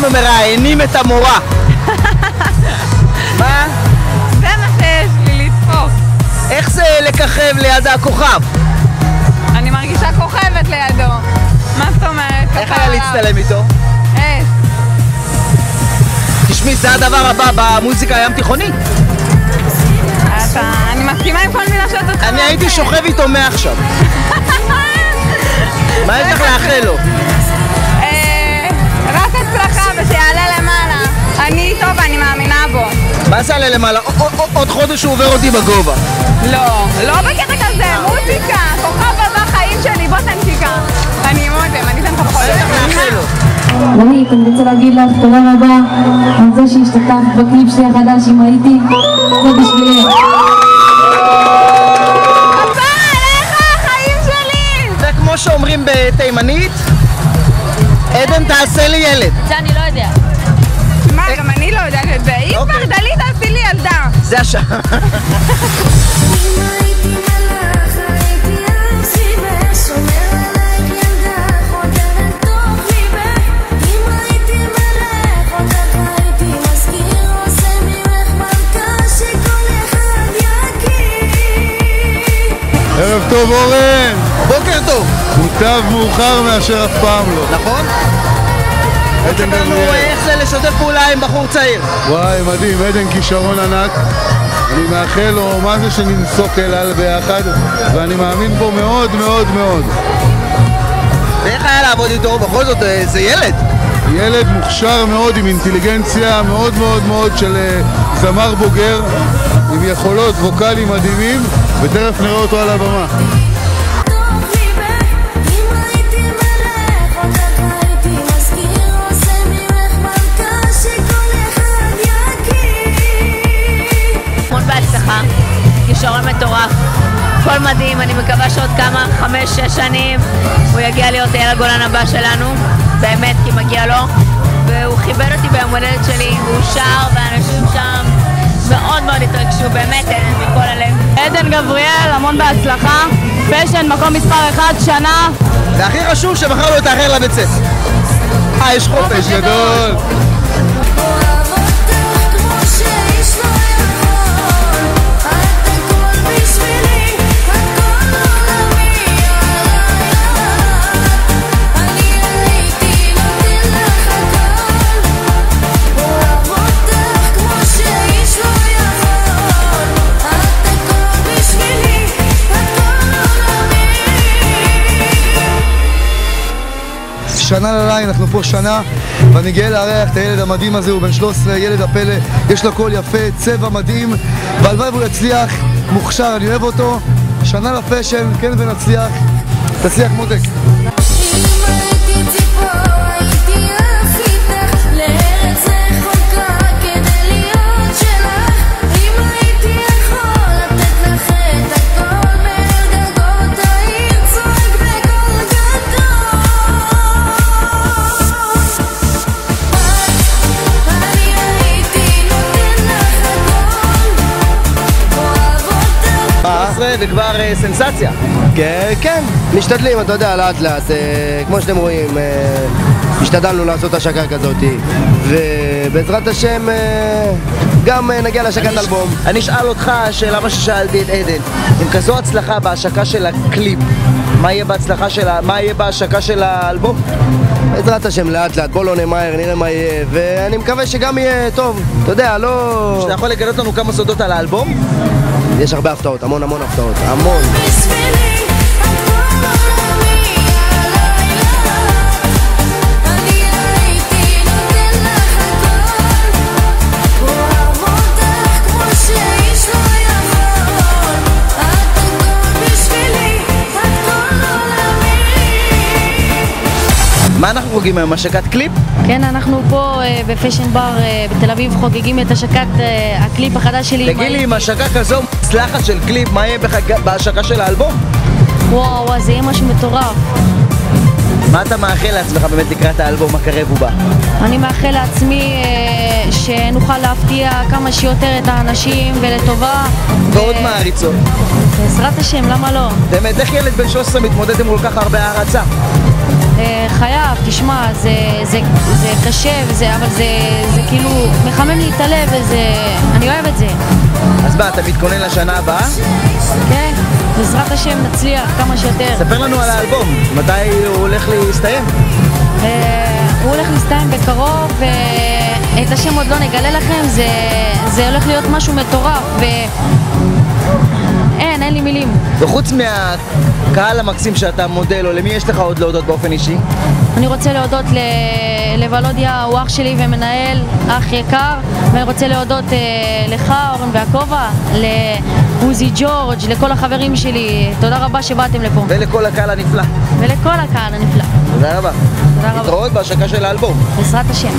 אנחנו מראיינים את המורה. מה? זה מה שיש לי לצחוק. איך זה לככב ליד הכוכב? אני מרגישה כוכבת לידו. מה זאת אומרת? איך היה להצטלם איתו? תשמעי, זה הדבר הבא במוזיקה הים תיכונית. אני מסכימה עם כל מילה שאתה אומר. אני הייתי שוכב איתו מעכשיו. מה יש לך לאחל לו? רק הצלחה ושיעלה למעלה. אני איתו ואני מאמינה בו. מה זה עלה למעלה? עוד חודש הוא עובר אותי בגובה. לא בקטע כזה, מוזיקה, כוכב הבא חיים שלי, בוא תנשיקה. אני מודם, אני אתן לך בכל מה יש לך לאחל לו? רונית, אני רוצה להגיד לך תודה רבה על זה שהשתתפת בקליפ שלי החדש עם הייתי. זה בשבילך. כפרה עליך, החיים שלי! זה כמו שאומרים בתימנית, עדן תעשה לי ילד. זה אני לא יודע. מה, גם אני לא יודעת את זה. אם כבר דלית תעשי לי ילדה. זה השעה. ערב טוב אורן! בוקר טוב! מוטב מאוחר מאשר אף פעם לא. נכון? עדן לנו גבריאל. איך זה לשתף פעולה עם בחור צעיר. וואי, מדהים, עדן כישרון ענק. אני מאחל לו מה זה שננסוק אל ביחד, ואני מאמין בו מאוד מאוד מאוד. ואיך היה לעבוד איתו? בכל זאת, זה ילד. ילד מוכשר מאוד, עם אינטליגנציה מאוד מאוד מאוד של זמר בוגר, עם יכולות ווקאלים מדהימים, ותכף נראה אותו על הבמה. המון בהצלחה, כישרון מטורף, הכל מדהים, אני מקווה שעוד כמה, 5-6 שנים הוא יגיע להיות אייל הגולן הבא שלנו, באמת, כי מגיע לו, והוא כיבד אותי ביום הולדת שלי, והוא שר, ואנשים שם מאוד מאוד התרגשו, באמת, מכל הלב. עדן גבריאל, המון בהצלחה, פשן, מקום מספר 1, שנה. והכי חשוב שמחר לא תאחר לבית ספר. יש חופש גדול! שנה לליין, אנחנו פה שנה, ואני גאה לארח את הילד המדהים הזה, הוא בן 13, ילד הפלא, יש לו קול יפה, צבע מדהים, והלוואי והוא יצליח, מוכשר, אני אוהב אותו, שנה לפשן, כן ונצליח, תצליח מותק. וכבר סנסציה. כן, משתדלים, אתה יודע, לאט לאט, כמו שאתם רואים, השתדלנו לעשות השקה כזאת, ובעזרת השם גם נגיע להשקת אלבום. אני אשאל אותך שאלה מה ששאלתי את עדן, עם כזו הצלחה בהשקה של הקליפ, מה יהיה בהשקה של האלבום? בעזרת השם לאט לאט, בוא לא נמהר, נראה מה יהיה, ואני מקווה שגם יהיה טוב, אתה יודע, לא... שאתה יכול לגלות לנו כמה סודות על האלבום? יש הרבה הפתעות, המון הפתעות, המון. מה אנחנו חוגגים היום? השקת קליפ? כן, אנחנו פה בפשן בר בתל אביב חוגגים את השקת הקליפ החדש שלי. תגיד לי, עם השקה כזו מוצלחת של קליפ, מה יהיה בהשקה של האלבום? וואו, זה יהיה משהו מטורף. מה אתה מאחל לעצמך באמת לקראת האלבום הקרב ובא? אני מאחל לעצמי שנוכל להפתיע כמה שיותר את האנשים ולטובה. ועוד מעריצות. בעזרת השם, למה לא? באמת, איך ילד בן 13 מתמודד עם כל כך הרבה הערצה? חייב, תשמע, זה קשה, אבל זה כאילו מחמם לי את הלב, אני אוהב את זה. אז אתה מתכונן לשנה הבאה? כן, בעזרת השם נצליח כמה שיותר. ספר לנו על האלבום, מתי הוא הולך להסתיים? הוא הולך להסתיים בקרוב, ואת השם עוד לא נגלה לכם, זה הולך להיות משהו מטורף, אין לי מילים. וחוץ מהקהל המקסים שאתה מודל, או למי יש לך עוד להודות באופן אישי? אני רוצה להודות לוולודיה, הוא אח שלי ומנהל, אח יקר, ואני רוצה להודות לך, אורן והכובע, לעוזי ג'ורג', לכל החברים שלי, תודה רבה שבאתם לפה. ולכל הקהל הנפלא. ולכל הקהל הנפלא. תודה רבה. תודה רבה. להתראות בהשקה של האלבום. בעזרת השם.